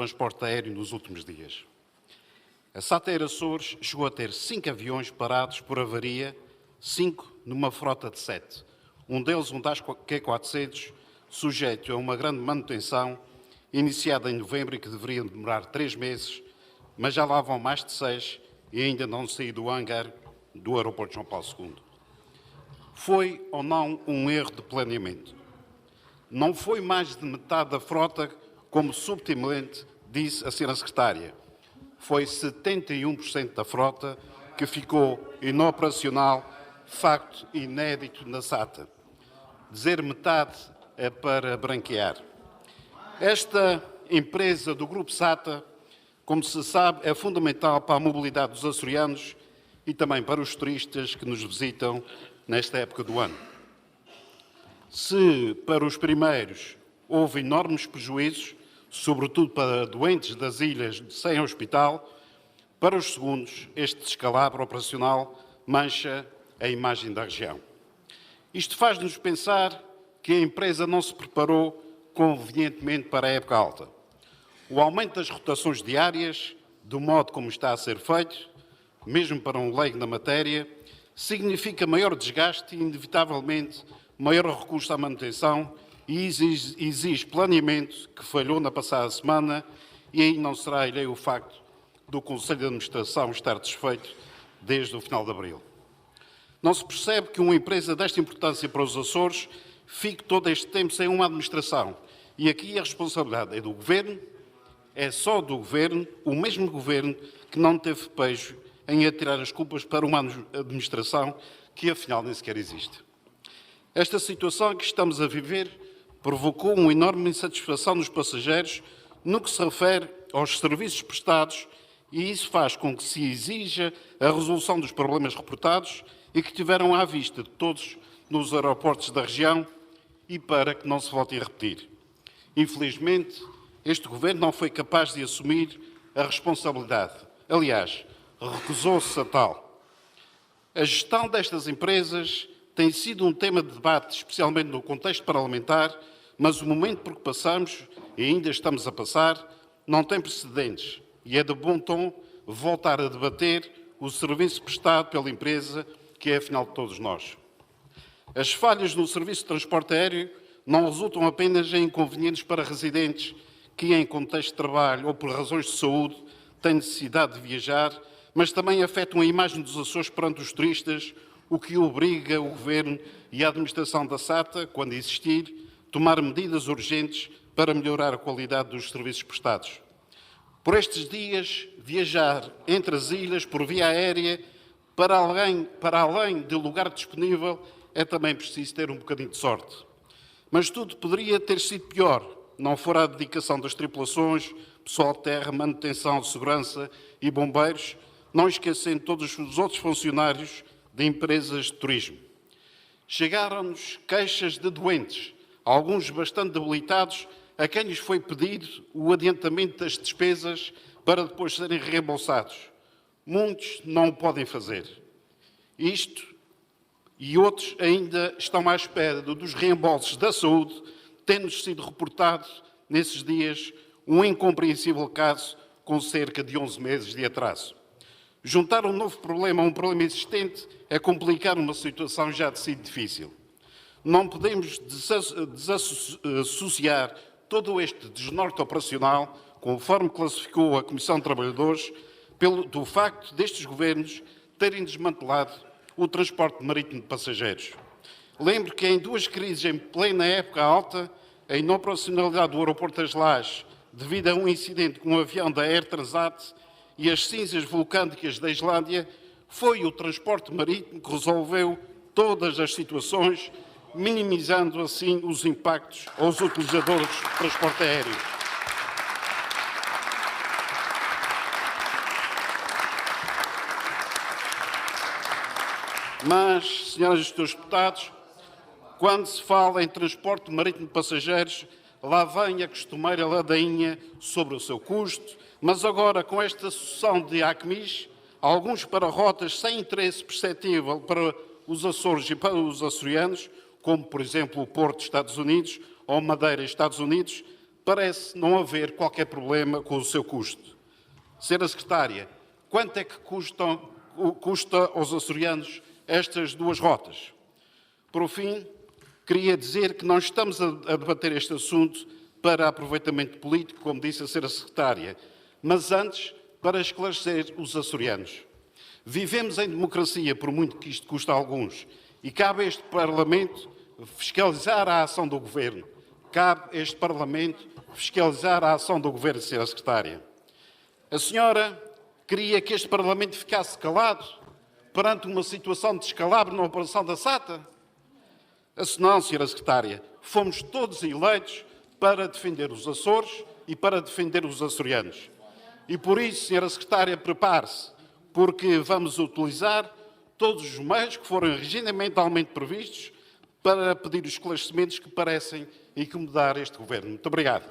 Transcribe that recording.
transporte aéreo nos últimos dias. A SATA Air Açores chegou a ter 5 aviões parados por avaria, 5 numa frota de 7. Um deles, um Dash Q400, sujeito a uma grande manutenção, iniciada em novembro e que deveria demorar 3 meses, mas já lá vão mais de 6 e ainda não saiu do hangar do aeroporto de João Paulo II. Foi ou não um erro de planeamento? Não foi mais de metade da frota, como subtilmente disse a Sra. Secretária. Foi 71% da frota que ficou inoperacional, facto inédito na SATA. Dizer metade é para branquear. Esta empresa do Grupo SATA, como se sabe, é fundamental para a mobilidade dos açorianos e também para os turistas que nos visitam nesta época do ano. Se para os primeiros houve enormes prejuízos, sobretudo para doentes das ilhas sem hospital, para os segundos, este descalabro operacional mancha a imagem da região. Isto faz-nos pensar que a empresa não se preparou convenientemente para a época alta. O aumento das rotações diárias, do modo como está a ser feito, mesmo para um leigo na matéria, significa maior desgaste e, inevitavelmente, maior recurso à manutenção e exige planeamento que falhou na passada semana e aí não será alheio o facto do Conselho de Administração estar desfeito desde o final de abril. Não se percebe que uma empresa desta importância para os Açores fique todo este tempo sem uma administração. E aqui a responsabilidade é do Governo, é só do Governo, o mesmo Governo que não teve pejo em atirar as culpas para uma administração que afinal nem sequer existe. Esta situação que estamos a viver provocou uma enorme insatisfação dos passageiros no que se refere aos serviços prestados e isso faz com que se exija a resolução dos problemas reportados e que tiveram à vista de todos nos aeroportos da região e para que não se volte a repetir. Infelizmente, este Governo não foi capaz de assumir a responsabilidade. Aliás, recusou-se a tal. A gestão destas empresas tem sido um tema de debate, especialmente no contexto parlamentar, mas o momento por que passamos, e ainda estamos a passar, não tem precedentes e é de bom tom voltar a debater o serviço prestado pela empresa, que é afinal de todos nós. As falhas no serviço de transporte aéreo não resultam apenas em inconvenientes para residentes que, em contexto de trabalho ou por razões de saúde, têm necessidade de viajar, mas também afetam a imagem dos Açores perante os turistas, o que obriga o Governo e a administração da SATA, quando existir, tomar medidas urgentes para melhorar a qualidade dos serviços prestados. Por estes dias, viajar entre as ilhas por via aérea, para além de lugar disponível, é também preciso ter um bocadinho de sorte. Mas tudo poderia ter sido pior, não fora a dedicação das tripulações, pessoal de terra, manutenção de segurança e bombeiros, não esquecendo todos os outros funcionários de empresas de turismo. Chegaram-nos queixas de doentes, alguns bastante debilitados, a quem lhes foi pedido o adiantamento das despesas para depois serem reembolsados. Muitos não o podem fazer. Isto e outros ainda estão à espera dos reembolsos da saúde, tendo sido reportado nesses dias um incompreensível caso com cerca de 11 meses de atraso. Juntar um novo problema a um problema existente é complicar uma situação já de si difícil. Não podemos desassociar todo este desnorte operacional, conforme classificou a Comissão de Trabalhadores, do facto destes governos terem desmantelado o transporte marítimo de passageiros. Lembro que em 2 crises em plena época alta, a inoperacionalidade do aeroporto das Lajes, devido a um incidente com um avião da Air Transat e as cinzas vulcânicas da Islândia, foi o transporte marítimo que resolveu todas as situações, minimizando assim os impactos aos utilizadores do transporte aéreo. Mas, senhoras e senhores deputados, quando se fala em transporte marítimo de passageiros, lá vem a costumeira ladainha sobre o seu custo, mas agora com esta sucessão de ACMIs, alguns para rotas sem interesse perceptível para os Açores e para os açorianos, como por exemplo o Porto, Estados Unidos, ou Madeira, Estados Unidos, parece não haver qualquer problema com o seu custo. Senhora Secretária, quanto é que custa aos açorianos estas duas rotas? Por fim, queria dizer que não estamos a debater este assunto para aproveitamento político, como disse a Senhora Secretária, mas antes para esclarecer os açorianos. Vivemos em democracia, por muito que isto custe a alguns, e cabe a este Parlamento fiscalizar a ação do Governo. Cabe a este Parlamento fiscalizar a ação do Governo, Senhora Secretária. A senhora queria que este Parlamento ficasse calado perante uma situação de descalabro na operação da SATA? Não, Senhora Secretária, fomos todos eleitos para defender os Açores e para defender os açorianos. E por isso, Senhora Secretária, prepare-se, porque vamos utilizar todos os meios que foram regimentalmente previstos para pedir os esclarecimentos que parecem incomodar este Governo. Muito obrigado.